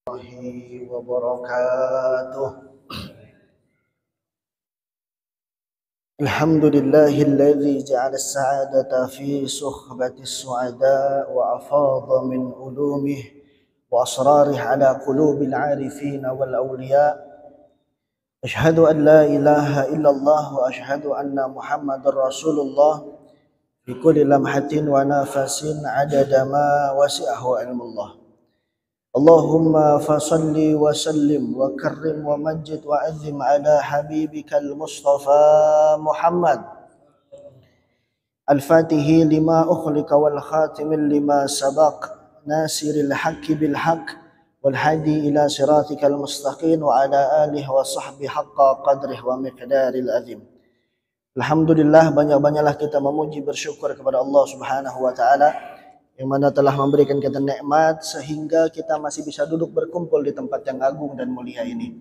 الله وبركاته. الحمد لله الذي جعل السعادة في صحبة السعداء وأفاض من علومه وأسراره على قلوب العارفين والأولياء. أشهد أن لا إله إلا الله وأشهد أن محمد رسول الله في كل لمحة ونفس عدد ما وسعه علم الله. اللهم فصل وسلم وكرم ومجد وعظم على حبيبك المصطفى محمد الفاتح لما أخلق والخاتم لما سبق ناصر الحق بالحق والهادي إلى صراطك المستقيم وعلى آله وصحبه حق قدره ومقدار العظيم. Alhamdulillah, banyak-banyaklah kita memuji bersyukur kepada Allah Subhanahu wa taala yang mana telah memberikan kita nikmat sehingga kita masih bisa duduk berkumpul di tempat yang agung dan mulia ini.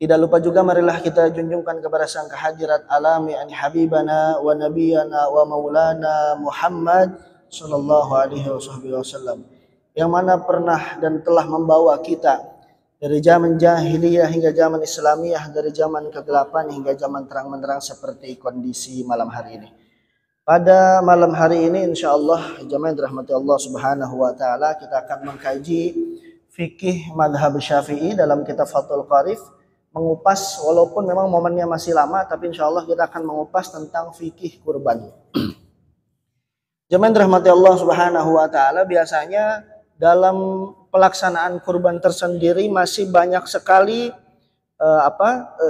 Tidak lupa juga marilah kita junjungkan kepada sang kehadirat alami an habibana wa nabiyana wa maulana Muhammad sallallahu alaihi wasallam yang mana pernah dan telah membawa kita dari zaman jahiliyah hingga zaman Islamiyah, dari zaman ke-8 hingga zaman terang benderang seperti kondisi malam hari ini. Pada malam hari ini insyaallah jamaah dirahmati Allah Subhanahu wa taala, kita akan mengkaji fikih madhab Syafi'i dalam kitab Fathul Qarif, mengupas walaupun memang momennya masih lama tapi insyaallah kita akan mengupas tentang fikih kurban. Jamaah dirahmati Allah Subhanahu wa taala, biasanya dalam pelaksanaan kurban tersendiri masih banyak sekali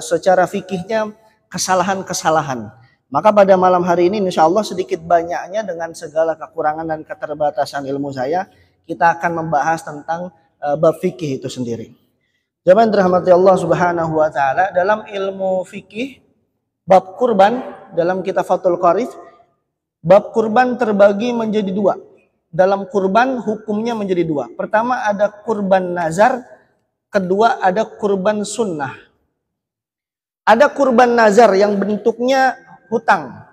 secara fikihnya kesalahan-kesalahan. Maka pada malam hari ini insya Allah sedikit banyaknya dengan segala kekurangan dan keterbatasan ilmu saya, kita akan membahas tentang bab fikih itu sendiri. Jamaah dirahmati Allah Subhanahu wa taala, dalam ilmu fikih bab kurban dalam kitab Fathul Qarif, bab kurban terbagi menjadi dua. Dalam kurban hukumnya menjadi dua. Pertama ada kurban nazar, kedua ada kurban sunnah. Ada kurban nazar yang bentuknya hutang.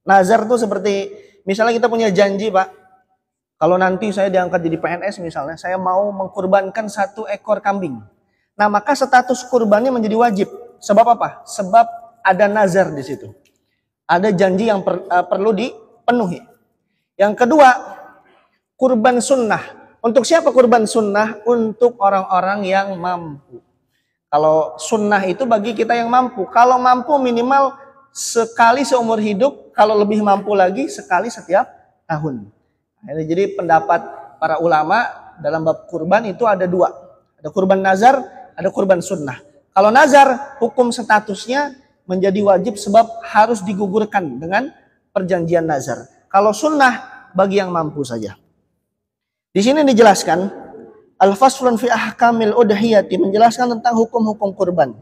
Nazar itu seperti misalnya kita punya janji, Pak, kalau nanti saya diangkat jadi PNS misalnya, saya mau mengkurbankan 1 ekor kambing. Nah maka status kurbannya menjadi wajib. Sebab apa? Sebab ada nazar di situ. Ada janji yang perlu dipenuhi. Yang kedua, kurban sunnah. Untuk siapa kurban sunnah? Untuk orang-orang yang mampu. Kalau sunnah itu bagi kita yang mampu. Kalau mampu minimal sekali seumur hidup, kalau lebih mampu lagi sekali setiap tahun. Nah, jadi pendapat para ulama dalam bab kurban itu ada dua. Ada kurban nazar, ada kurban sunnah. Kalau nazar, hukum statusnya menjadi wajib sebab harus digugurkan dengan perjanjian nazar. Kalau sunnah bagi yang mampu saja. Di sini dijelaskan al-faslun fi ahkamil udhiyati, menjelaskan tentang hukum-hukum kurban.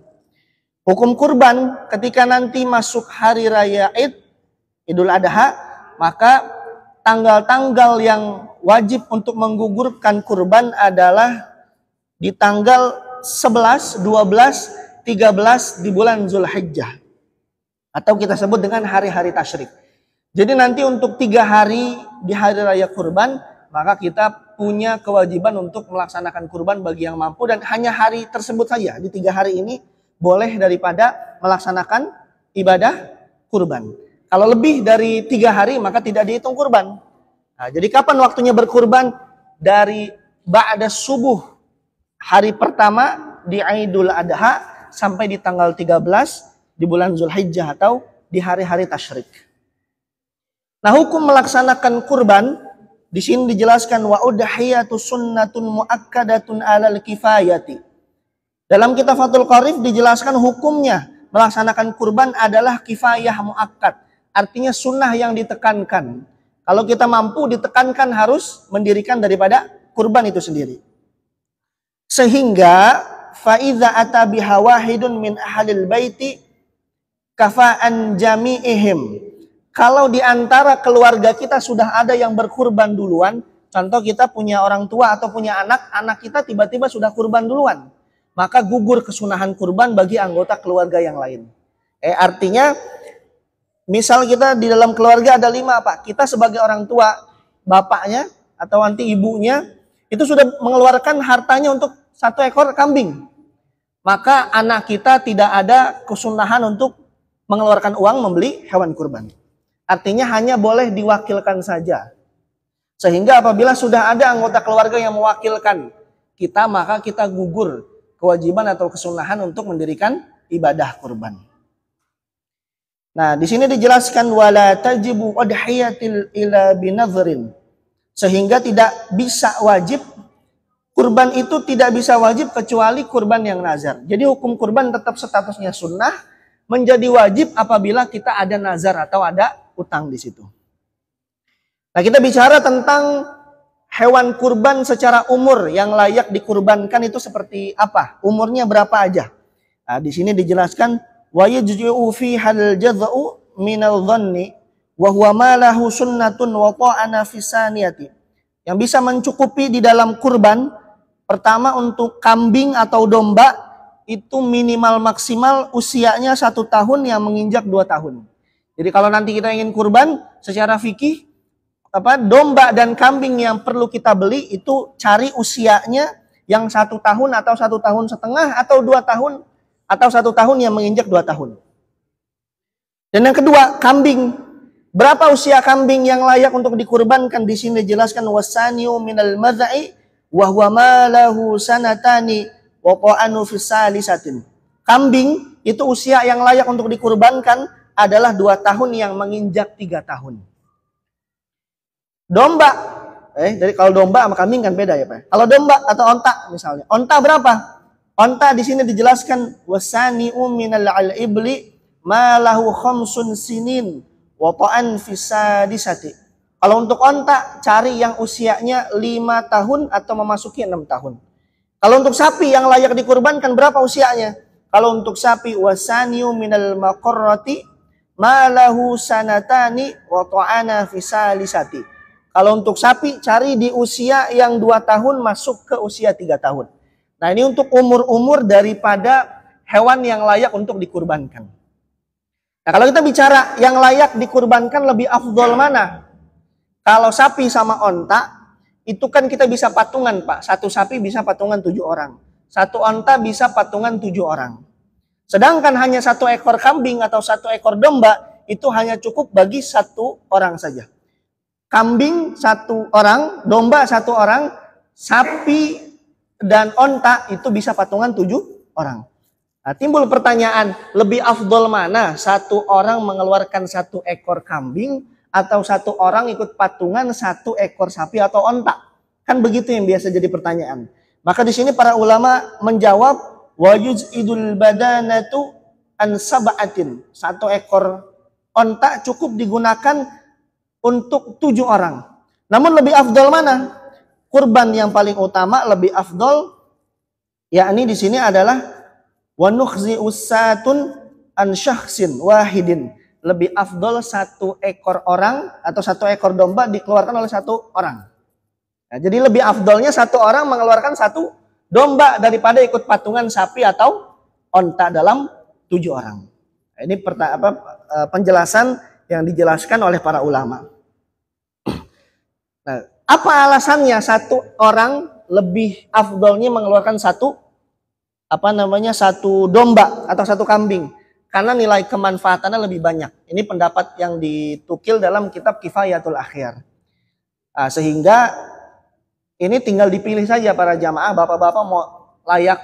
Hukum kurban ketika nanti masuk hari raya Idul Adha, maka tanggal-tanggal yang wajib untuk menggugurkan kurban adalah di tanggal 11, 12, 13 di bulan Zulhijjah. Atau kita sebut dengan hari-hari tasyrik. Jadi nanti untuk 3 hari di hari raya kurban, maka kita punya kewajiban untuk melaksanakan kurban bagi yang mampu, dan hanya hari tersebut saja, di 3 hari ini boleh daripada melaksanakan ibadah kurban. Kalau lebih dari 3 hari maka tidak dihitung kurban. Nah, jadi kapan waktunya berkurban? Dari ba'da subuh hari pertama di Idul Adha sampai di tanggal 13 di bulan Zulhijjah atau di hari-hari tasyrik. Nah, hukum melaksanakan kurban di sini dijelaskan wa udhiyatu sunnatun muakkadatun 'alal kifayati. Dalam kitab Fathul Qarif dijelaskan hukumnya melaksanakan kurban adalah kifayah muakkad. Artinya sunnah yang ditekankan. Kalau kita mampu ditekankan harus mendirikan daripada kurban itu sendiri. Sehingga fa idza ata biha wahidun min ahlil baiti kafa'an jami'ihim. Kalau di antara keluarga kita sudah ada yang berkurban duluan, contoh kita punya orang tua atau punya anak, anak kita tiba-tiba sudah kurban duluan, maka gugur kesunahan kurban bagi anggota keluarga yang lain. Artinya, misal kita di dalam keluarga ada 5, Pak. Kita sebagai orang tua, bapaknya atau nanti ibunya, itu sudah mengeluarkan hartanya untuk 1 ekor kambing. Maka anak kita tidak ada kesunahan untuk mengeluarkan uang membeli hewan kurban. Artinya hanya boleh diwakilkan saja. Sehingga apabila sudah ada anggota keluarga yang mewakilkan kita, maka kita gugur kewajiban atau kesunahan untuk mendirikan ibadah kurban. Nah, di sini dijelaskan wala tajibu udhiyatil ila binadhrin. Sehingga tidak bisa wajib kurban itu tidak bisa wajib kecuali kurban yang nazar. Jadi hukum kurban tetap statusnya sunnah, menjadi wajib apabila kita ada nazar atau ada utang di situ. Nah, kita bicara tentang hewan kurban secara umur yang layak dikurbankan itu seperti apa? Umurnya berapa aja? Nah, di sini dijelaskan wa yajzi'u fi hal jaz'u minal dhanni wa huwa ma lahu sunnatun wa ta'ana fi saniyati. Yang bisa mencukupi di dalam kurban, pertama untuk kambing atau domba itu minimal maksimal usianya 1 tahun yang menginjak 2 tahun. Jadi kalau nanti kita ingin kurban secara fikih, domba dan kambing yang perlu kita beli itu cari usianya yang 1 tahun atau 1 tahun setengah atau 2 tahun atau 1 tahun yang menginjak 2 tahun. Dan yang kedua, kambing. Berapa usia kambing yang layak untuk dikurbankan? Di sini dijelaskan wasaniu minal madza'i wa huwa ma lahu sanatani wa qa'anu fi salisatin. Kambing itu usia yang layak untuk dikurbankan adalah 2 tahun yang menginjak 3 tahun. Domba, jadi kalau domba sama kambing kan beda ya Pak. Kalau domba atau onta misalnya, onta berapa? Onta di sini dijelaskan wasani'u minal al-ibli ma lahu khamsun sinin wa ta'an fi sadisati. Kalau untuk onta cari yang usianya 5 tahun atau memasuki 6 tahun. Kalau untuk sapi yang layak dikurbankan berapa usianya? Kalau untuk sapi wasani'u minal maqarrati ma lahu sanatani wa ta'ana fi salisati. Kalau untuk sapi, cari di usia yang 2 tahun masuk ke usia 3 tahun. Nah, ini untuk umur-umur daripada hewan yang layak untuk dikurbankan. Nah, kalau kita bicara yang layak dikurbankan lebih afdol mana? Kalau sapi sama onta, itu kan kita bisa patungan Pak. 1 sapi bisa patungan 7 orang. 1 onta bisa patungan 7 orang. Sedangkan hanya 1 ekor kambing atau 1 ekor domba, itu hanya cukup bagi 1 orang saja. Kambing 1 orang, domba 1 orang, sapi dan onta itu bisa patungan 7 orang. Nah, timbul pertanyaan, lebih afdol mana? 1 orang mengeluarkan 1 ekor kambing atau 1 orang ikut patungan 1 ekor sapi atau onta? Kan begitu yang biasa jadi pertanyaan. Maka di sini para ulama menjawab wa yuzidul badanatu an sab'atin. 1 ekor onta cukup digunakan untuk 7 orang. Namun lebih afdol mana? Kurban yang paling utama lebih afdol, yakni di sini adalah wa nukhzi'u satun an syakhsin wahidin. Lebih afdol 1 ekor orang atau 1 ekor domba dikeluarkan oleh 1 orang. Nah, jadi lebih afdolnya 1 orang mengeluarkan 1 domba daripada ikut patungan sapi atau onta dalam 7 orang. Nah, ini penjelasan yang dijelaskan oleh para ulama. Nah, apa alasannya 1 orang lebih afdolnya mengeluarkan 1 domba atau 1 kambing? Karena nilai kemanfaatannya lebih banyak. Ini pendapat yang ditukil dalam kitab Kifayatul Akhyar. Nah, sehingga ini tinggal dipilih saja para jamaah, bapak-bapak mau layak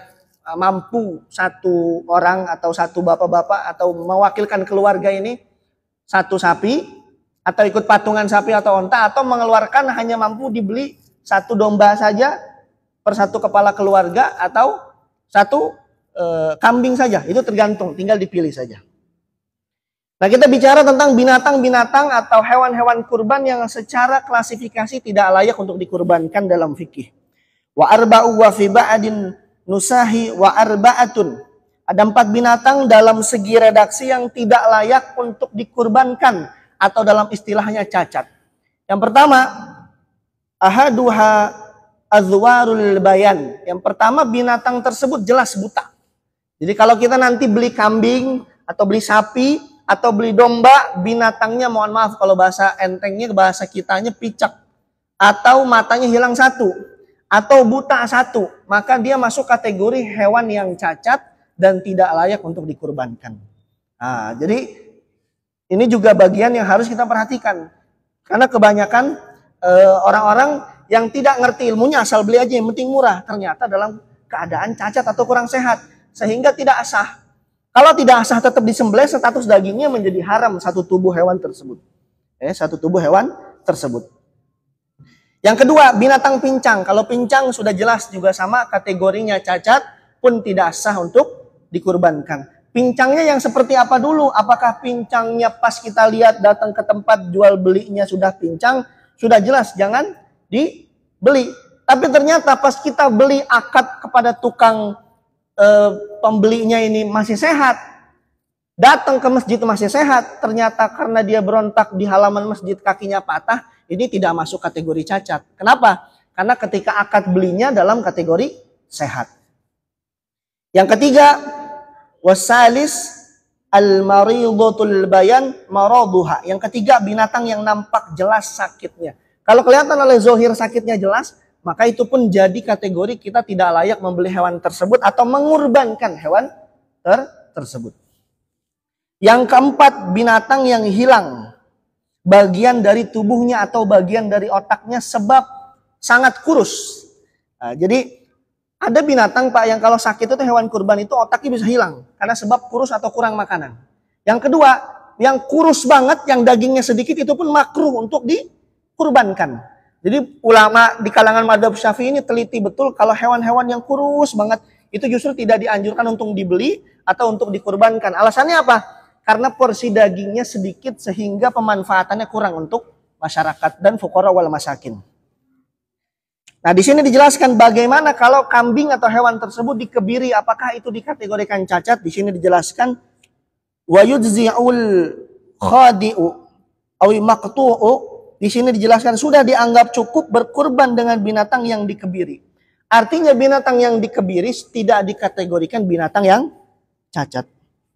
mampu 1 orang atau 1 bapak-bapak atau mewakilkan keluarga ini 1 sapi atau ikut patungan sapi atau onta, atau mengeluarkan hanya mampu dibeli 1 domba saja per 1 kepala keluarga atau 1 kambing saja. Itu tergantung, tinggal dipilih saja. Nah, kita bicara tentang binatang-binatang atau hewan-hewan kurban yang secara klasifikasi tidak layak untuk dikurbankan dalam fikih. Wa arba'u wa fi ba'din nusahi wa arba'atun. Ada 4 binatang dalam segi redaksi yang tidak layak untuk dikurbankan atau dalam istilahnya cacat. Yang pertama, ahaduha azwarul bayan. Yang pertama, binatang tersebut jelas buta. Jadi kalau kita nanti beli kambing atau beli sapi atau beli domba, binatangnya mohon maaf kalau bahasa entengnya, bahasa kitanya picak atau matanya hilang 1 atau buta satu, maka dia masuk kategori hewan yang cacat dan tidak layak untuk dikurbankan. Nah, jadi ini juga bagian yang harus kita perhatikan. Karena kebanyakan orang-orang yang tidak ngerti ilmunya asal beli aja yang penting murah, ternyata dalam keadaan cacat atau kurang sehat sehingga tidak sah. Kalau tidak sah tetap disembelih, status dagingnya menjadi haram satu tubuh hewan tersebut. Satu tubuh hewan tersebut. Yang kedua, binatang pincang. Kalau pincang sudah jelas juga sama kategorinya cacat pun tidak sah untuk dikurbankan. Pincangnya yang seperti apa dulu? Apakah pincangnya pas kita lihat datang ke tempat jual belinya sudah pincang? Sudah jelas jangan dibeli. Tapi ternyata pas kita beli akad kepada tukang pembelinya ini masih sehat. Datang ke masjid masih sehat. Ternyata karena dia berontak di halaman masjid kakinya patah. Ini tidak masuk kategori cacat. Kenapa? Karena ketika akad belinya dalam kategori sehat. Yang ketiga, wasalis al-maridatul bayan maraduha. Yang ketiga, binatang yang nampak jelas sakitnya. Kalau kelihatan oleh zohir sakitnya jelas, maka itu pun jadi kategori kita tidak layak membeli hewan tersebut atau mengorbankan hewan tersebut. Yang keempat, binatang yang hilang bagian dari tubuhnya atau bagian dari otaknya sebab sangat kurus. Nah, jadi ada binatang Pak yang kalau sakit itu hewan kurban itu otaknya bisa hilang karena sebab kurus atau kurang makanan. Yang kedua, yang kurus banget, yang dagingnya sedikit itu pun makruh untuk dikurbankan. Jadi ulama di kalangan mazhab Syafi'i ini teliti betul kalau hewan-hewan yang kurus banget itu justru tidak dianjurkan untuk dibeli atau untuk dikurbankan. Alasannya apa? Karena porsi dagingnya sedikit sehingga pemanfaatannya kurang untuk masyarakat dan fuqara wal masakin. Nah, di sini dijelaskan bagaimana kalau kambing atau hewan tersebut dikebiri, apakah itu dikategorikan cacat? Di sini dijelaskan wa yujzi'ul khadi'u aw maqtu'u. Di sini dijelaskan sudah dianggap cukup berkurban dengan binatang yang dikebiri. Artinya binatang yang dikebiri tidak dikategorikan binatang yang cacat.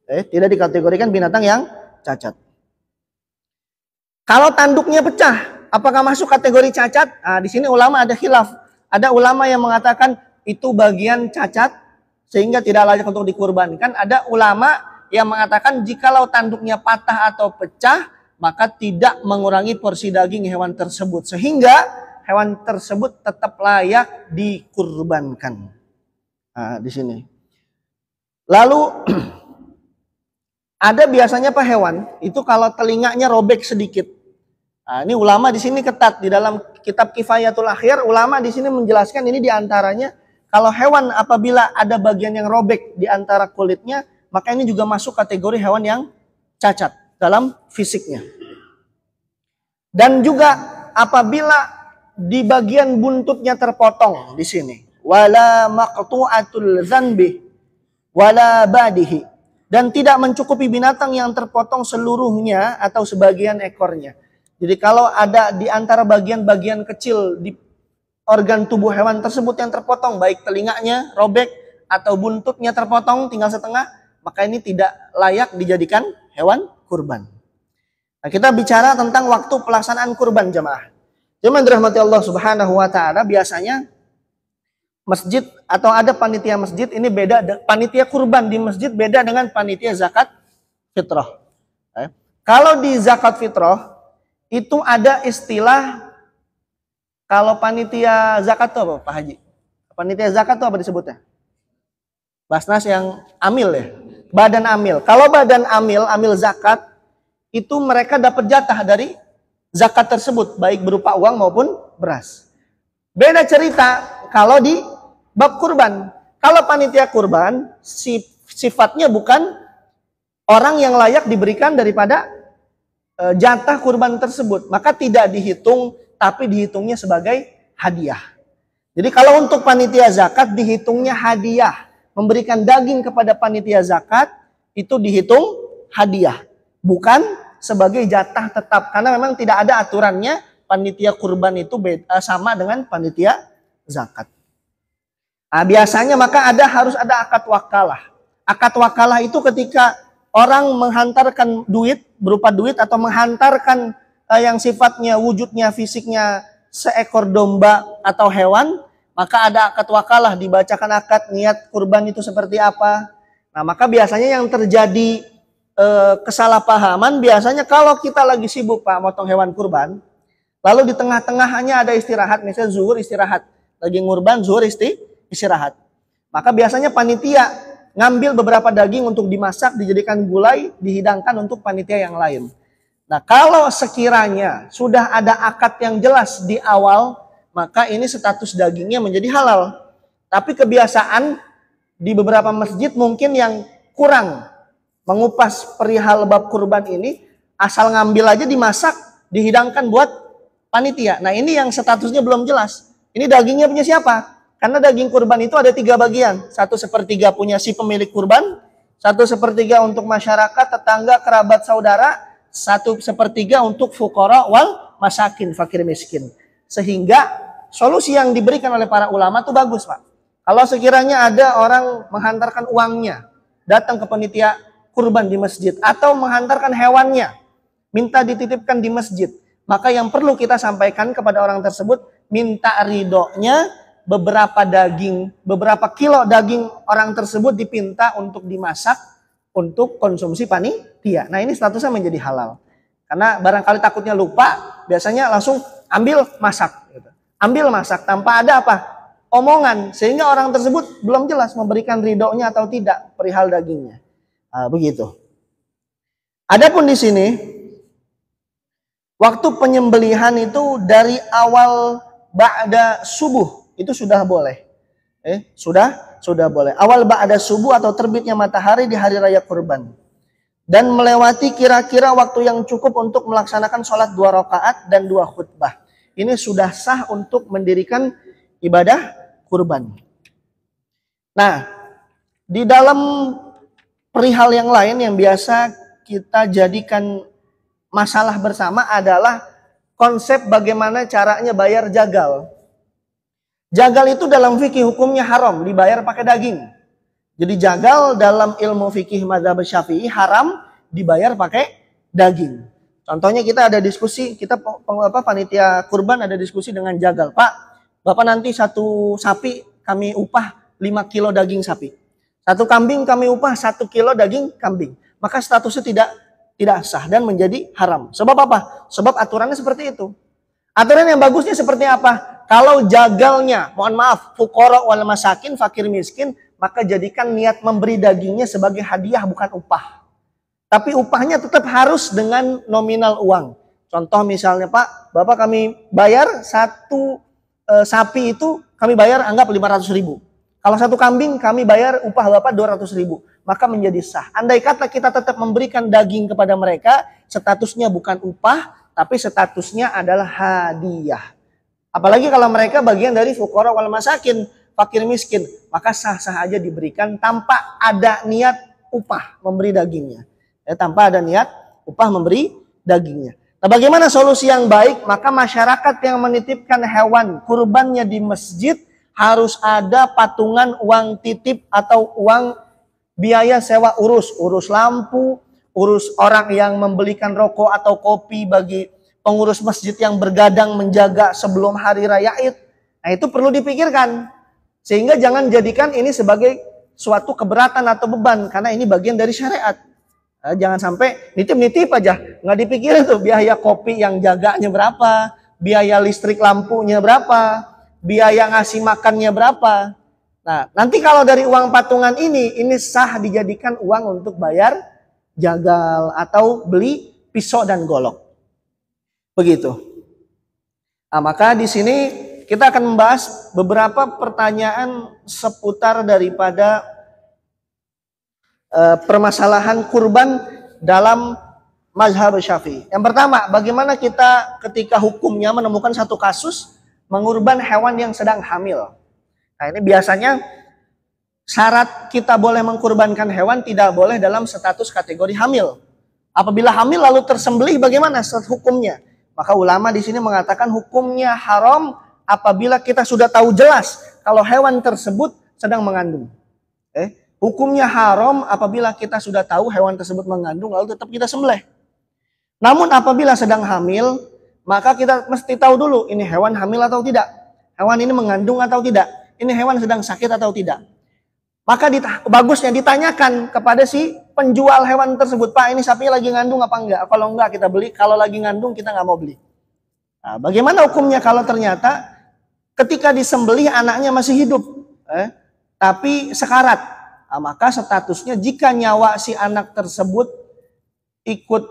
Tidak dikategorikan binatang yang cacat. Kalau tanduknya pecah, apakah masuk kategori cacat? Nah, di sini ulama ada khilaf. Ada ulama yang mengatakan itu bagian cacat sehingga tidak layak untuk dikurbankan. Ada ulama yang mengatakan jikalau tanduknya patah atau pecah, maka tidak mengurangi porsi daging hewan tersebut sehingga hewan tersebut tetap layak dikurbankan. Nah, di sini. Lalu ada biasanya Pak hewan itu kalau telinganya robek sedikit. Nah, ini ulama di sini ketat di dalam kitab Kifayatul Akhir, ulama di sini menjelaskan ini diantaranya kalau hewan apabila ada bagian yang robek di antara kulitnya, maka ini juga masuk kategori hewan yang cacat dalam fisiknya. Dan juga apabila di bagian buntutnya terpotong di sini, wala maqtu'atul zanbi wala badihi. Dan tidak mencukupi binatang yang terpotong seluruhnya atau sebagian ekornya. Jadi kalau ada di antara bagian-bagian kecil di organ tubuh hewan tersebut yang terpotong, baik telinganya robek atau buntutnya terpotong tinggal setengah, maka ini tidak layak dijadikan hewan kurban. Nah, kita bicara tentang waktu pelaksanaan kurban jemaah. Jemaah dirahmati Allah Subhanahu wa taala, biasanya masjid atau ada panitia masjid ini beda, panitia kurban di masjid beda dengan panitia zakat fitrah. Kalau di zakat fitrah itu ada istilah, kalau panitia zakat itu apa Pak Haji? Panitia zakat itu apa disebutnya? Basnas yang amil ya, badan amil. Kalau badan amil zakat itu mereka dapat jatah dari zakat tersebut baik berupa uang maupun beras. Beda cerita kalau di bab kurban. Kalau panitia kurban, sifatnya bukan orang yang layak diberikan daripada jatah kurban tersebut. Maka tidak dihitung, tapi dihitungnya sebagai hadiah. Jadi kalau untuk panitia zakat dihitungnya hadiah. Memberikan daging kepada panitia zakat itu dihitung hadiah. Bukan sebagai jatah tetap. Karena memang tidak ada aturannya panitia kurban itu sama dengan panitia zakat. Nah, biasanya maka harus ada akad wakalah. Akad wakalah itu ketika orang menghantarkan duit berupa duit atau menghantarkan yang sifatnya wujudnya fisiknya seekor domba atau hewan, maka ada akad wakalah, dibacakan akad niat kurban itu seperti apa. Nah, maka biasanya yang terjadi kesalahpahaman biasanya kalau kita lagi sibuk Pak motong hewan kurban, lalu di tengah-tengahnya ada istirahat, misalnya zuhur istirahat, lagi ngurban zuhur istirahat. Maka biasanya panitia ngambil beberapa daging untuk dimasak, dijadikan gulai, dihidangkan untuk panitia yang lain. Nah, kalau sekiranya sudah ada akad yang jelas di awal, maka ini status dagingnya menjadi halal. Tapi kebiasaan di beberapa masjid mungkin yang kurang mengupas perihal bab kurban ini, asal ngambil aja dimasak, dihidangkan buat panitia. Nah, ini yang statusnya belum jelas. Ini dagingnya punya siapa? Karena daging kurban itu ada 3 bagian. 1/3 punya si pemilik kurban, 1/3 untuk masyarakat, tetangga, kerabat, saudara, 1/3 untuk fuqara wal masakin, fakir miskin. Sehingga solusi yang diberikan oleh para ulama itu bagus, Pak. Kalau sekiranya ada orang menghantarkan uangnya, datang ke panitia kurban di masjid, atau menghantarkan hewannya, minta dititipkan di masjid, maka yang perlu kita sampaikan kepada orang tersebut, minta ridhonya beberapa kilo daging orang tersebut dipinta untuk dimasak untuk konsumsi panitia. Nah, ini statusnya menjadi halal. Karena barangkali takutnya lupa, biasanya langsung ambil masak. Ambil masak tanpa ada apa? Omongan. Sehingga orang tersebut belum jelas memberikan ridhonya atau tidak perihal dagingnya. Nah, begitu. Adapun di sini, waktu penyembelihan itu dari awal ba'da subuh itu sudah boleh. Sudah boleh. Awal ba'da subuh atau terbitnya matahari di hari raya kurban. Dan melewati kira-kira waktu yang cukup untuk melaksanakan sholat 2 rakaat dan 2 khutbah. Ini sudah sah untuk mendirikan ibadah kurban. Nah, di dalam perihal yang lain yang biasa kita jadikan masalah bersama adalah konsep bagaimana caranya bayar jagal. Jagal itu dalam fikih hukumnya haram, dibayar pakai daging. Jadi jagal dalam ilmu fikih mazhab Syafi'i haram dibayar pakai daging. Contohnya kita ada diskusi, kita panitia kurban ada diskusi dengan jagal. Pak, Bapak nanti 1 sapi kami upah 5 kilo daging sapi. 1 kambing kami upah 1 kilo daging kambing. Maka statusnya tidak sah dan menjadi haram. Sebab apa? Sebab aturannya seperti itu. Aturan yang bagusnya seperti apa? Kalau jagalnya, mohon maaf, fuqara wal masakin, fakir miskin, maka jadikan niat memberi dagingnya sebagai hadiah bukan upah. Tapi upahnya tetap harus dengan nominal uang. Contoh misalnya, Pak, Bapak kami bayar 1 sapi itu kami bayar anggap 500.000. Kalau 1 kambing kami bayar upah Bapak 200.000, maka menjadi sah. Andai kata kita tetap memberikan daging kepada mereka, statusnya bukan upah, tapi statusnya adalah hadiah. Apalagi kalau mereka bagian dari fuqara wal masakin, fakir miskin, maka sah-sah aja diberikan tanpa ada niat upah memberi dagingnya. Tanpa ada niat upah memberi dagingnya. Nah, bagaimana solusi yang baik? Maka masyarakat yang menitipkan hewan kurbannya di masjid harus ada patungan uang titip atau uang biaya sewa urus lampu, urus orang yang membelikan rokok atau kopi bagi pengurus masjid yang bergadang menjaga sebelum hari raya Id. Nah, itu perlu dipikirkan. Sehingga jangan jadikan ini sebagai suatu keberatan atau beban, karena ini bagian dari syariat. Nah, jangan sampai nitip-nitip aja, nggak dipikirin tuh biaya kopi yang jaganya berapa, biaya listrik lampunya berapa, biaya ngasih makannya berapa. Nah, nanti kalau dari uang patungan ini sah dijadikan uang untuk bayar jagal atau beli pisau dan golok. Begitu. Nah, maka di sini kita akan membahas beberapa pertanyaan seputar daripada permasalahan kurban dalam mazhab Syafi'i. Yang pertama, bagaimana kita ketika hukumnya menemukan satu kasus mengurban hewan yang sedang hamil. Nah, ini biasanya syarat kita boleh mengkurbankan hewan tidak boleh dalam status kategori hamil. Apabila hamil lalu tersembelih, bagaimana hukumnya? Maka ulama di sini mengatakan hukumnya haram apabila kita sudah tahu jelas kalau hewan tersebut sedang mengandung. Hukumnya haram apabila kita sudah tahu hewan tersebut mengandung lalu tetap kita sembelih. Namun apabila sedang hamil, maka kita mesti tahu dulu ini hewan hamil atau tidak. hewan ini mengandung atau tidak, ini hewan sedang sakit atau tidak. Maka bagusnya ditanyakan kepada si penjual hewan tersebut, Pak, ini sapinya lagi ngandung apa enggak? Kalau enggak kita beli, kalau lagi ngandung kita nggak mau beli. Nah, bagaimana hukumnya kalau ternyata ketika disembelih anaknya masih hidup, tapi sekarat? Nah, maka statusnya jika nyawa si anak tersebut ikut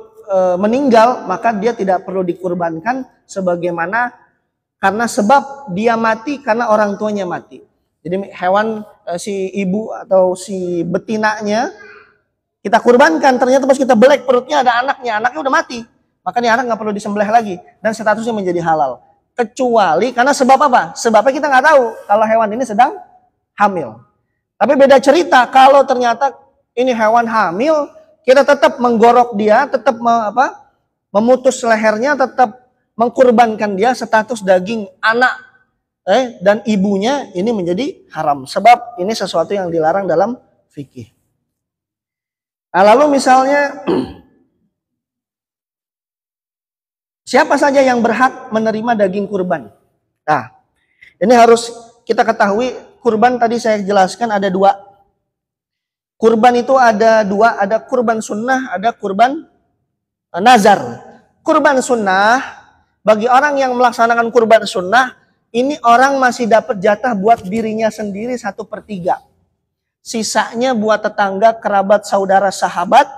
meninggal, maka dia tidak perlu dikurbankan sebagaimana karena sebab dia mati karena orang tuanya mati. Jadi hewan si ibu atau si betinanya kita kurbankan, ternyata pas kita belek perutnya ada anaknya udah mati, maka nih anak nggak perlu disembelih lagi dan statusnya menjadi halal. Kecuali karena sebab apa? Sebabnya kita nggak tahu kalau hewan ini sedang hamil. Tapi beda cerita kalau ternyata ini hewan hamil, kita tetap menggorok dia, tetap memutus lehernya, tetap mengkurbankan dia, status daging anak dan ibunya ini menjadi haram. Sebab ini sesuatu yang dilarang dalam fikih. Nah, lalu misalnya siapa saja yang berhak menerima daging kurban? Nah, ini harus kita ketahui, kurban tadi saya jelaskan ada dua. Kurban itu ada dua, ada kurban sunnah, ada kurban nazar. Kurban sunnah, bagi orang yang melaksanakan kurban sunnah, ini orang masih dapat jatah buat dirinya sendiri 1/3. Sisanya buat tetangga, kerabat, saudara, sahabat.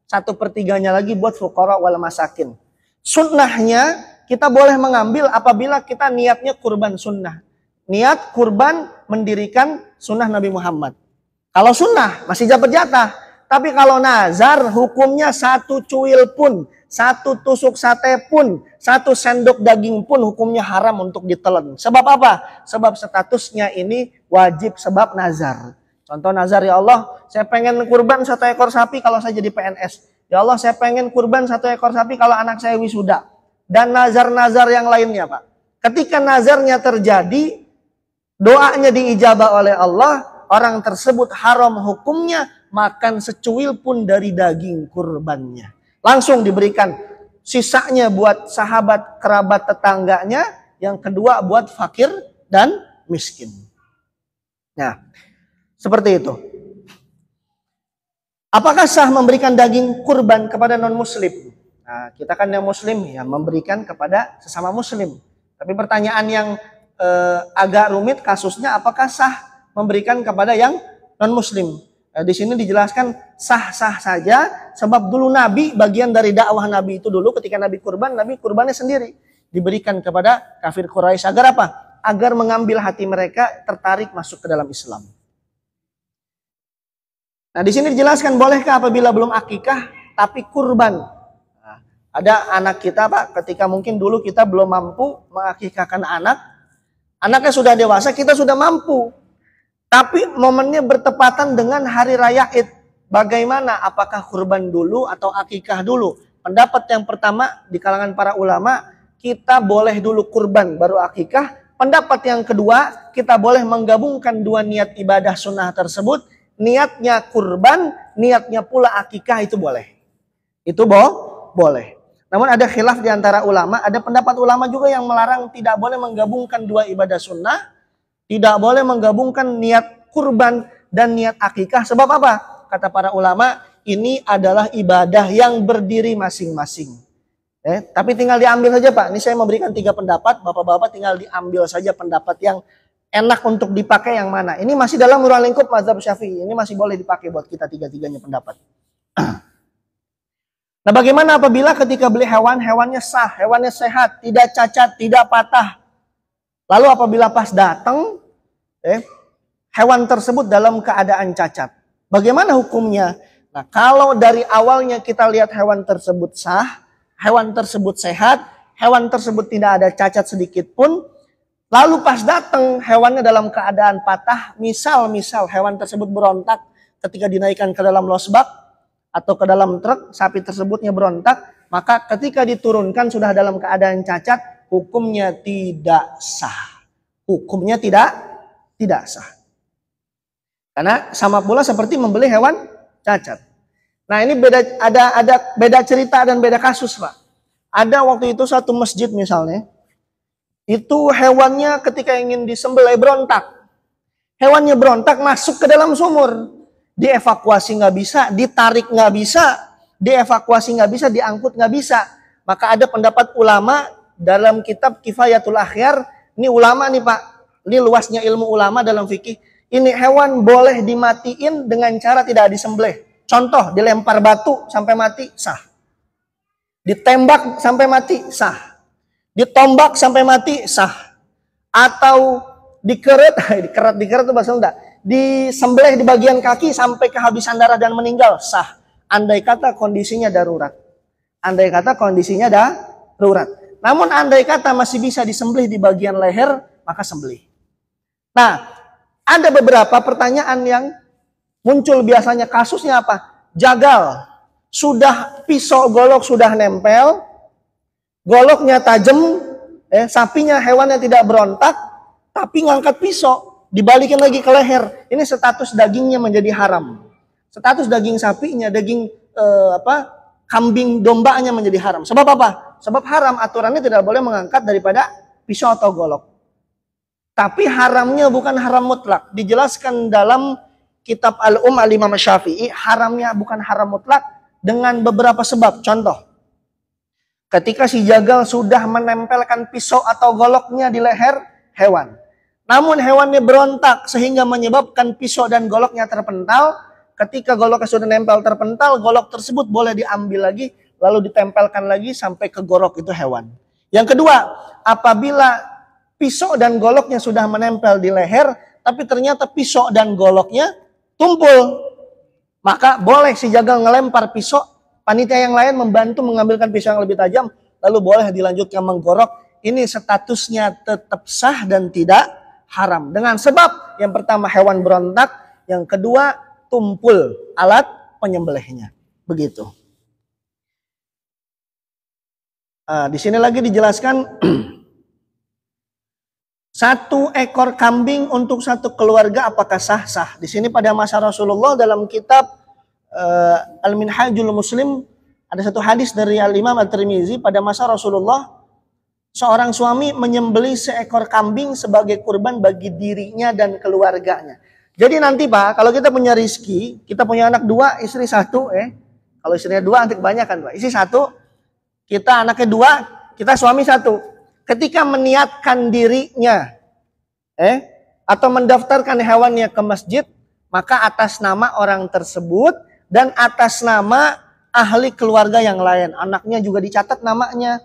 1/3-nya lagi buat fuqara wal masakin. Sunnahnya kita boleh mengambil apabila kita niatnya kurban sunnah. Niat kurban mendirikan sunnah Nabi Muhammad. Kalau sunnah masih dapat jatah. Tapi kalau nazar hukumnya 1 cuil pun, 1 tusuk sate pun, 1 sendok daging pun hukumnya haram untuk ditelan. Sebab apa? Sebab statusnya ini wajib sebab nazar. Contoh nazar, ya Allah saya pengen kurban 1 ekor sapi kalau saya jadi PNS. Ya Allah saya pengen kurban 1 ekor sapi kalau anak saya wisuda. Dan nazar-nazar yang lainnya, Pak. Ketika nazarnya terjadi, doanya diijabah oleh Allah, orang tersebut haram hukumnya makan secuil pun dari daging kurbannya. Langsung diberikan. Sisanya buat sahabat, kerabat, tetangganya. Yang kedua buat fakir dan miskin. Nah, seperti itu. Apakah sah memberikan daging kurban kepada non-muslim? Nah, kita kan yang muslim ya memberikan kepada sesama muslim. Tapi pertanyaan yang agak rumit kasusnya, apakah sah memberikan kepada yang non-muslim? Di sini dijelaskan sah-sah saja, sebab dulu Nabi, bagian dari dakwah Nabi itu dulu ketika Nabi kurbannya sendiri diberikan kepada kafir Quraisy. Agar apa? Agar mengambil hati mereka tertarik masuk ke dalam Islam. Nah, di sini dijelaskan bolehkah apabila belum akikah tapi kurban. Nah, ada anak kita, Pak, ketika mungkin dulu kita belum mampu mengakikahkan anak, anaknya sudah dewasa, kita sudah mampu. Tapi momennya bertepatan dengan hari raya Id. Bagaimana? Apakah kurban dulu atau akikah dulu? Pendapat yang pertama di kalangan para ulama, kita boleh dulu kurban baru akikah. Pendapat yang kedua, kita boleh menggabungkan dua niat ibadah sunnah tersebut. Niatnya kurban, niatnya pula akikah, itu boleh. Itu boleh. Namun ada khilaf di antara ulama. Ada pendapat ulama juga yang melarang tidak boleh menggabungkan dua ibadah sunnah. Tidak boleh menggabungkan niat kurban dan niat akikah. Sebab apa? Kata para ulama, ini adalah ibadah yang berdiri masing-masing. Tapi tinggal diambil saja, Pak. Ini saya memberikan 3 pendapat. Bapak-bapak tinggal diambil saja pendapat yang enak untuk dipakai yang mana. Ini masih dalam ruang lingkup mazhab Syafi'i. Ini masih boleh dipakai buat kita 3-tiganya pendapat. Nah, bagaimana apabila ketika beli hewan, hewannya sah, hewannya sehat, tidak cacat, tidak patah. Lalu apabila pas datang, hewan tersebut dalam keadaan cacat. Bagaimana hukumnya? Nah, kalau dari awalnya kita lihat hewan tersebut sah, hewan tersebut sehat, hewan tersebut tidak ada cacat sedikit pun, lalu pas datang hewannya dalam keadaan patah, misal hewan tersebut berontak ketika dinaikkan ke dalam losbak atau ke dalam truk, sapi tersebutnya berontak, maka ketika diturunkan sudah dalam keadaan cacat, hukumnya tidak sah. Hukumnya tidak sah. Karena sama pula seperti membeli hewan cacat. Nah, ini ada beda cerita dan beda kasus, Pak. Ada waktu itu satu masjid misalnya, Itu hewannya ketika ingin disembelih berontak. Hewannya berontak masuk ke dalam sumur. Dievakuasi nggak bisa, ditarik nggak bisa, dievakuasi nggak bisa, diangkut nggak bisa. Maka ada pendapat ulama dalam kitab Kifayatul Akhyar. Ini ulama nih Pak. Ini luasnya ilmu ulama dalam fikih. Ini hewan boleh dimatiin dengan cara tidak disembelih. Contoh, dilempar batu sampai mati, sah. Ditembak sampai mati, sah. Ditombak sampai mati, sah. Atau dikeret itu bahasa Sunda. Disembelih di bagian kaki sampai kehabisan darah dan meninggal, sah. Andai kata kondisinya darurat. Andai kata kondisinya darurat. Namun andai kata masih bisa disembelih di bagian leher, maka sembelih. Nah, ada beberapa pertanyaan yang muncul biasanya. Kasusnya apa? Jagal. Sudah pisau golok sudah nempel, goloknya tajam, sapinya hewannya tidak berontak, tapi ngangkat pisau, dibalikin lagi ke leher. Ini status dagingnya menjadi haram. Status daging sapinya, daging kambing dombanya menjadi haram. Sebab apa? Sebab haram, aturannya tidak boleh mengangkat daripada pisau atau golok. Tapi haramnya bukan haram mutlak. Dijelaskan dalam kitab Al-Imam Syafi'i, haramnya bukan haram mutlak dengan beberapa sebab. Contoh, ketika si jagal sudah menempelkan pisau atau goloknya di leher hewan, namun hewannya berontak sehingga menyebabkan pisau dan goloknya terpental. Ketika goloknya sudah nempel terpental, golok tersebut boleh diambil lagi, lalu ditempelkan lagi sampai ke golok itu hewan. Yang kedua, apabila pisau dan goloknya sudah menempel di leher, tapi ternyata pisau dan goloknya tumpul, maka boleh si jagal ngelempar pisau, panitia yang lain membantu mengambilkan pisau yang lebih tajam, lalu boleh dilanjutkan menggorok. Ini statusnya tetap sah dan tidak haram. Dengan sebab yang pertama hewan berontak, yang kedua tumpul alat penyembelihnya. Begitu. Di sini lagi dijelaskan 1 ekor kambing untuk 1 keluarga apakah sah? Sah. Di sini pada masa Rasulullah dalam kitab Al-Minhajul Muslim ada 1 hadis dari Al-Imam At-Tirmizi. Pada masa Rasulullah, seorang suami menyembelih seekor kambing sebagai kurban bagi dirinya dan keluarganya. Jadi nanti Pak, kalau kita punya rizki, kita punya anak 2, istri 1, kalau istrinya 2 nanti kebanyakan Pak. Istri 1, kita anaknya 2, kita suami 1. Ketika meniatkan dirinya, atau mendaftarkan hewannya ke masjid, maka atas nama orang tersebut dan atas nama ahli keluarga yang lain. Anaknya juga dicatat namanya,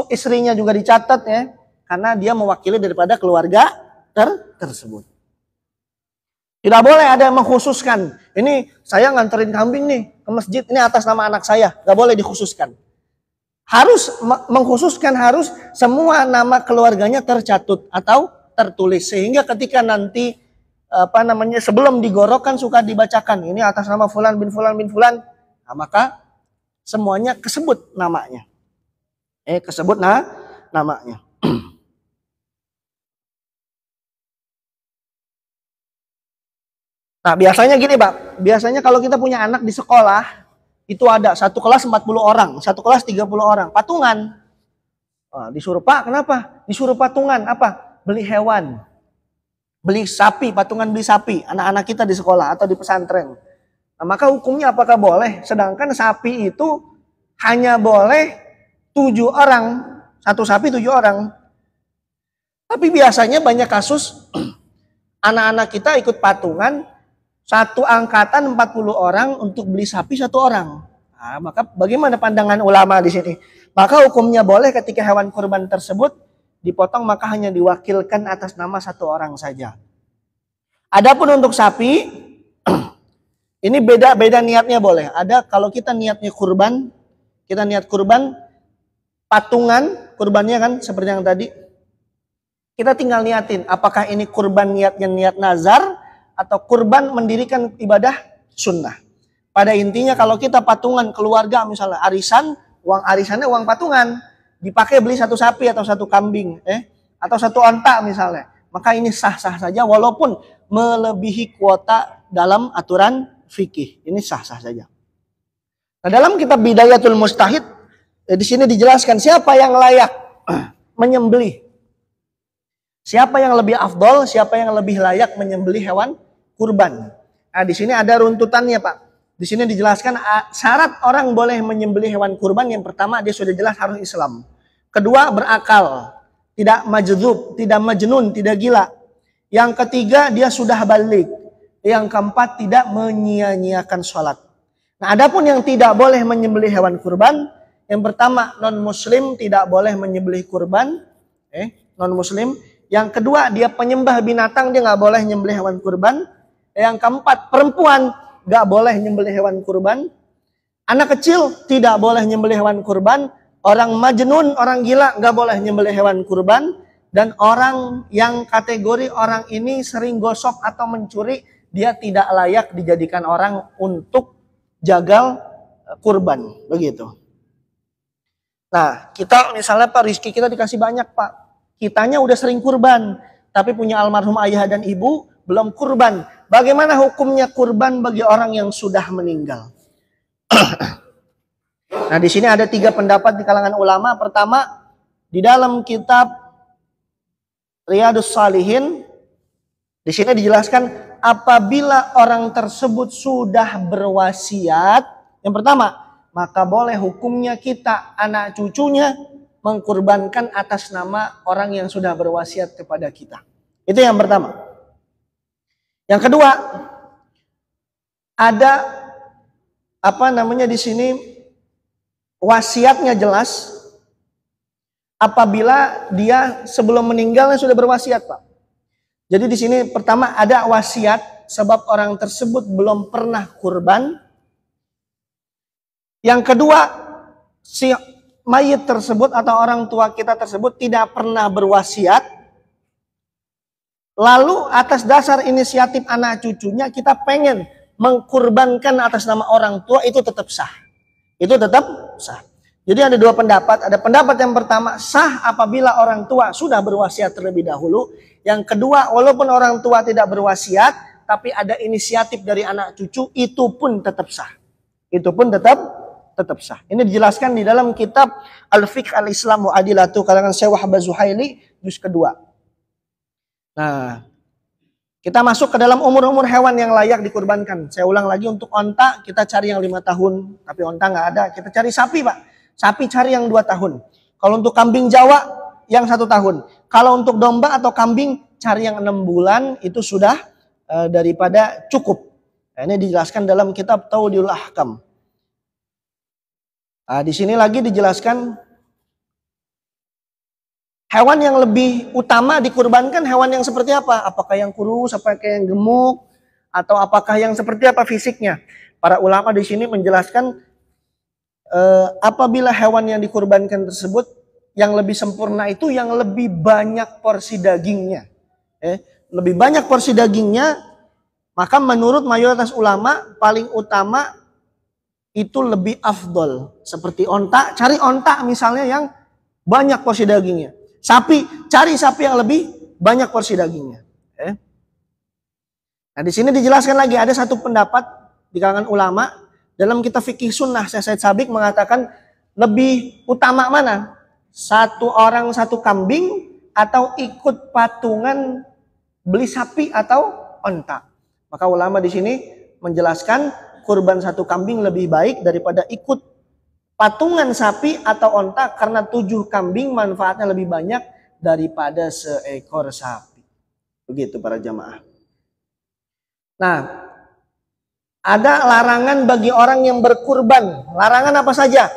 istrinya juga dicatat karena dia mewakili daripada keluarga tersebut. Tidak boleh ada yang mengkhususkan, ini saya nganterin kambing nih ke masjid, ini atas nama anak saya, nggak boleh dikhususkan. Harus mengkhususkan, harus semua nama keluarganya tercatut atau tertulis, sehingga ketika nanti sebelum digorokkan suka dibacakan ini atas nama fulan bin fulan bin fulan, nah, maka semuanya kesebut namanya. Kesebut namanya. Nah, biasanya gini, Pak. Biasanya kalau kita punya anak di sekolah, itu ada 1 kelas 40 orang, 1 kelas 30 orang, patungan. Disuruh, Pak, kenapa? Disuruh patungan, apa? Beli hewan. Beli sapi, patungan beli sapi, anak-anak kita di sekolah atau di pesantren. Nah, maka hukumnya apakah boleh? Sedangkan sapi itu hanya boleh 7 orang, 1 sapi 7 orang. Tapi biasanya banyak kasus, anak-anak kita ikut patungan, 1 angkatan 40 orang untuk beli sapi 1 orang. Nah, maka bagaimana pandangan ulama di sini? Maka hukumnya boleh ketika hewan kurban tersebut dipotong, maka hanya diwakilkan atas nama 1 orang saja. Adapun untuk sapi, ini beda niatnya boleh. Ada kalau kita niatnya kurban, kita niat kurban, patungan kurbannya kan seperti yang tadi. Kita tinggal niatin apakah ini kurban niatnya niat nazar atau kurban mendirikan ibadah sunnah. Pada intinya kalau kita patungan keluarga, misalnya arisan, uang arisannya uang patungan, dipakai beli 1 sapi atau 1 kambing, atau 1 onta misalnya, maka ini sah-sah saja walaupun melebihi kuota dalam aturan fikih. Ini sah-sah saja. Nah, dalam kitab Bidayatul Mustahid, di sini dijelaskan siapa yang layak menyembelih Siapa yang lebih afdol, siapa yang lebih layak menyembelih hewan kurban. Nah, di sini ada runtutannya, Pak. Di sini dijelaskan syarat orang boleh menyembelih hewan kurban. Yang pertama, dia sudah jelas harus Islam. Kedua, berakal, tidak majdzub, tidak majnun, tidak gila. Yang ketiga, dia sudah balik. Yang keempat, tidak menyia-nyiakan sholat. Nah, adapun yang tidak boleh menyembelih hewan kurban, yang pertama, non-muslim tidak boleh menyembelih kurban. Non-muslim. Yang kedua, dia penyembah binatang, dia nggak boleh menyembelih hewan kurban. Yang keempat, perempuan nggak boleh menyembelih hewan kurban. Anak kecil tidak boleh menyembelih hewan kurban. Orang majnun, orang gila nggak boleh menyembelih hewan kurban. Dan orang yang kategori orang ini sering gosok atau mencuri, dia tidak layak dijadikan orang untuk jagal kurban. Begitu. Nah, kita misalnya Pak, rezeki kita dikasih banyak Pak. Kitanya udah sering kurban, tapi punya almarhum ayah dan ibu belum kurban. Bagaimana hukumnya kurban bagi orang yang sudah meninggal? Nah, di sini ada 3 pendapat di kalangan ulama. Pertama, di dalam kitab Riyadhus Shalihin, di sini dijelaskan apabila orang tersebut sudah berwasiat, yang pertama, maka boleh hukumnya kita, anak cucunya, mengkurbankan atas nama orang yang sudah berwasiat kepada kita. Itu yang pertama. Yang kedua, ada di sini wasiatnya jelas. Apabila dia sebelum meninggalnya sudah berwasiat, Pak. Jadi di sini pertama ada wasiat sebab orang tersebut belum pernah kurban. Yang kedua, si mayit tersebut atau orang tua kita tersebut tidak pernah berwasiat. Lalu atas dasar inisiatif anak cucunya kita pengen mengkurbankan atas nama orang tua, itu tetap sah. Itu tetap sah. Jadi ada 2 pendapat. Ada pendapat yang pertama, sah apabila orang tua sudah berwasiat terlebih dahulu. Yang kedua, walaupun orang tua tidak berwasiat, tapi ada inisiatif dari anak cucu, itu pun tetap sah. Itu pun tetap sah. Ini dijelaskan di dalam kitab Al-Fiqh Al-Islam wa Adilatu karangan Syekh Wahbah Zuhaili juz kedua. Nah, kita masuk ke dalam umur-umur hewan yang layak dikurbankan. Saya ulang lagi, untuk onta kita cari yang 5 tahun, tapi onta nggak ada. Kita cari sapi, Pak. Sapi cari yang 2 tahun. Kalau untuk kambing Jawa yang 1 tahun. Kalau untuk domba atau kambing cari yang 6 bulan, itu sudah daripada cukup. Nah, ini dijelaskan dalam kitab Tawdihul Ahkam. Nah, di sini lagi dijelaskan hewan yang lebih utama dikurbankan hewan yang seperti apa? Apakah yang kurus, apakah yang gemuk, atau apakah yang seperti apa fisiknya? Para ulama di sini menjelaskan apabila hewan yang dikurbankan tersebut yang lebih sempurna itu yang lebih banyak porsi dagingnya. Lebih banyak porsi dagingnya, maka menurut mayoritas ulama paling utama itu lebih afdol. Seperti onta, cari onta misalnya yang banyak porsi dagingnya. Sapi, cari sapi yang lebih banyak porsi dagingnya. Nah, di sini dijelaskan lagi ada 1 pendapat di kalangan ulama. Dalam kitab fikih sunnah, Syekh Said Sabiq mengatakan lebih utama mana? 1 orang 1 kambing atau ikut patungan beli sapi atau onta. Maka ulama di sini menjelaskan kurban 1 kambing lebih baik daripada ikut patungan sapi atau onta, karena 7 kambing manfaatnya lebih banyak daripada seekor sapi. Begitu para jamaah. Nah, ada larangan bagi orang yang berkurban. Larangan apa saja?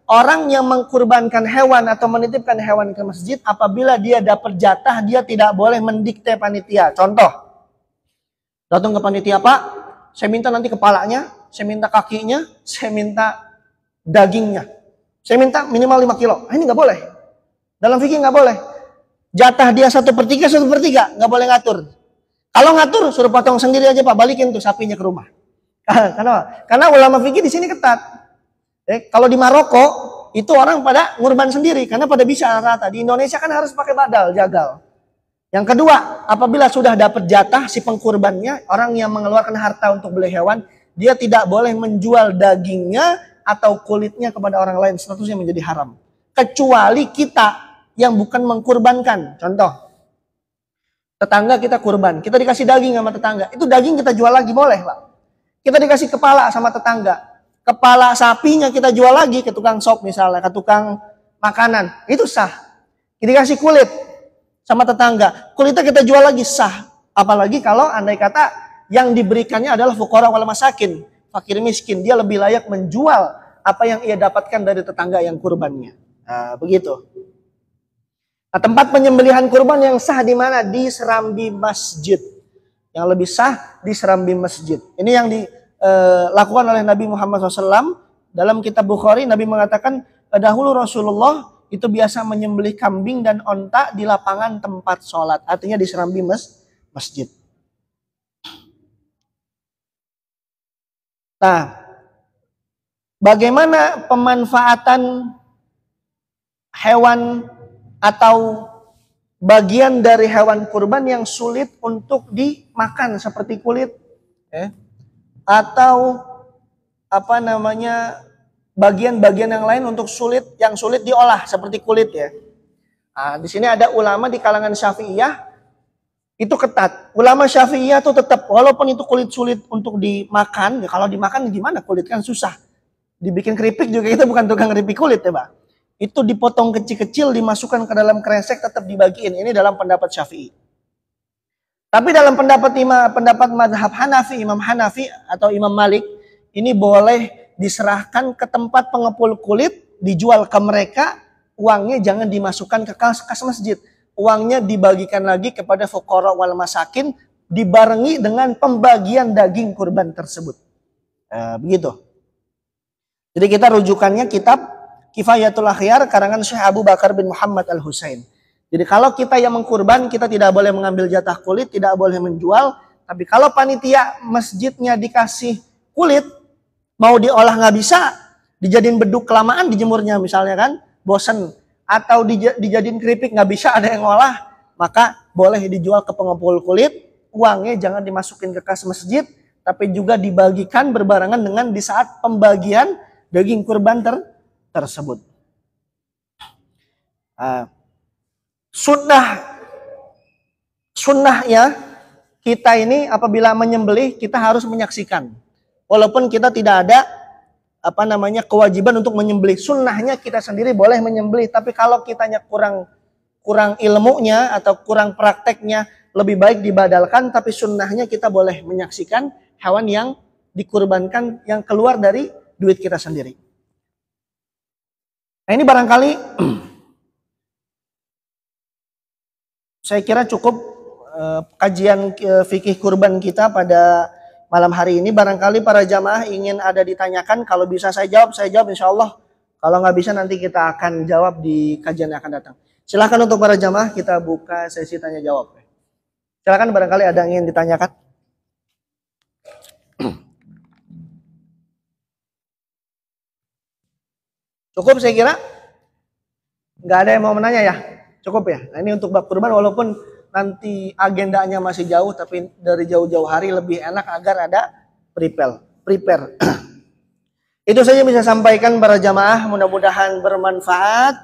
Orang yang mengkurbankan hewan atau menitipkan hewan ke masjid, apabila dia dapat jatah, dia tidak boleh mendikte panitia. Contoh, datang ke panitia, Pak, saya minta nanti kepalanya, saya minta kakinya, saya minta dagingnya. Saya minta minimal 5 kilo. Ini nggak boleh. Dalam fikih nggak boleh. Jatah dia 1/3, 1/3, nggak boleh ngatur. Kalau ngatur, suruh potong sendiri aja, Pak, balikin tuh sapinya ke rumah. Karena ulama fikih di sini ketat. Kalau di Maroko itu orang pada ngurban sendiri karena pada bisa rata. Di Indonesia kan harus pakai badal, jagal. Yang kedua, apabila sudah dapat jatah si pengkurbannya, orang yang mengeluarkan harta untuk beli hewan, dia tidak boleh menjual dagingnya atau kulitnya kepada orang lain, statusnya menjadi haram. Kecuali kita yang bukan mengkurbankan. Contoh, Tetangga kita kurban, kita dikasih daging sama tetangga, itu daging kita jual lagi boleh, Pak. Kita dikasih kepala sama tetangga, kepala sapinya kita jual lagi ke tukang sop misalnya, ke tukang makanan, itu sah. Kita dikasih kulit sama tetangga, kulitnya kita jual lagi, sah. Apalagi kalau andai kata yang diberikannya adalah fuqara wal masakin, fakir miskin, dia lebih layak menjual apa yang ia dapatkan dari tetangga yang kurbannya. Nah, begitu. Nah, tempat penyembelihan kurban yang sah di mana? Di serambi masjid. Yang lebih sah di serambi masjid. Ini yang dilakukan oleh Nabi Muhammad SAW. Dalam kitab Bukhari, Nabi mengatakan, dahulu Rasulullah itu biasa menyembelih kambing dan onta di lapangan tempat sholat. Artinya di serambi masjid. Nah, bagaimana pemanfaatan hewan atau bagian dari hewan kurban yang sulit untuk dimakan seperti kulit, atau apa namanya bagian-bagian yang lain untuk yang sulit diolah seperti kulit ya. Nah, di sini ada ulama di kalangan Syafi'iyah itu ketat. Ulama Syafi'iyah itu tetap walaupun itu kulit sulit untuk dimakan, ya kalau dimakan gimana, kulit kan susah. Dibikin keripik juga kita bukan tukang keripik kulit ya, Pak. Itu dipotong kecil-kecil, dimasukkan ke dalam kresek, tetap dibagiin. Ini dalam pendapat Syafi'i. Tapi dalam pendapat mazhab Hanafi, Imam Hanafi atau Imam Malik, ini boleh diserahkan ke tempat pengepul kulit, dijual ke mereka, uangnya jangan dimasukkan ke kas masjid. Uangnya dibagikan lagi kepada fuqara wal masakin, dibarengi dengan pembagian daging kurban tersebut. Begitu. Jadi kita rujukannya kitab Kifayatul Akhyar karangan Syekh Abu Bakar bin Muhammad Al-Husain. Jadi kalau kita yang mengkurban, kita tidak boleh mengambil jatah kulit, tidak boleh menjual. Tapi kalau panitia masjidnya dikasih kulit, mau diolah nggak bisa, dijadiin beduk kelamaan dijemurnya misalnya kan, bosen. Atau dijadiin keripik nggak bisa, ada yang ngolah, maka boleh dijual ke pengepul kulit. Uangnya jangan dimasukin ke kas masjid, tapi juga dibagikan berbarengan dengan di saat pembagian daging kurban tersebut. Sunnahnya kita ini apabila menyembelih kita harus menyaksikan. Walaupun kita tidak ada kewajiban untuk menyembelih. Sunnahnya kita sendiri boleh menyembelih, tapi kalau kitanya kurang ilmunya atau kurang prakteknya, lebih baik dibadalkan, tapi sunnahnya kita boleh menyaksikan hewan yang dikurbankan yang keluar dari duit kita sendiri. Nah, ini barangkali saya kira cukup kajian fikih kurban kita pada malam hari ini. Barangkali para jamaah ingin ada ditanyakan, kalau bisa saya jawab insya Allah. Kalau nggak bisa nanti kita akan jawab di kajian yang akan datang. Silakan untuk para jamaah kita buka sesi tanya jawab. Silakan barangkali ada yang ingin ditanyakan. Cukup saya kira? Nggak ada yang mau menanya ya? Cukup ya? Nah, ini untuk bab kurban walaupun nanti agendanya masih jauh, tapi dari jauh-jauh hari lebih enak agar ada prepare. Itu saja yang bisa sampaikan para jamaah, mudah-mudahan bermanfaat.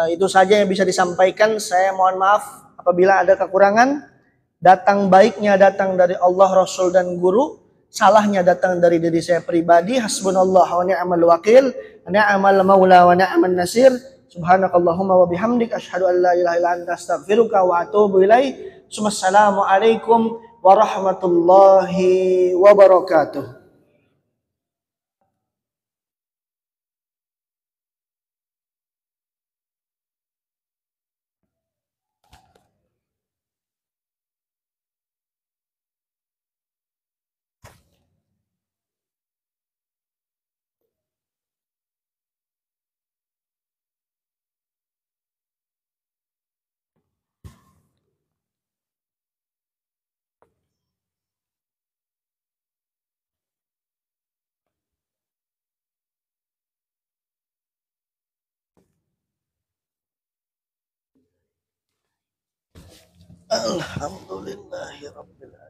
Itu saja yang bisa disampaikan. Saya mohon maaf apabila ada kekurangan. Datang baiknya datang dari Allah, Rasul dan Guru. Salahnya datang dari diri saya pribadi. Hasbunallah wa ni'mal wakil, ni'mal maula wa ni'man nasir. Subhanakallahumma wa bihamdik asyhadu an la ilaha illa anta astaghfiruka wa atubu ilaik. Assalamualaikum warahmatullahi wabarakatuh. Alhamdulillahirabbil alamin.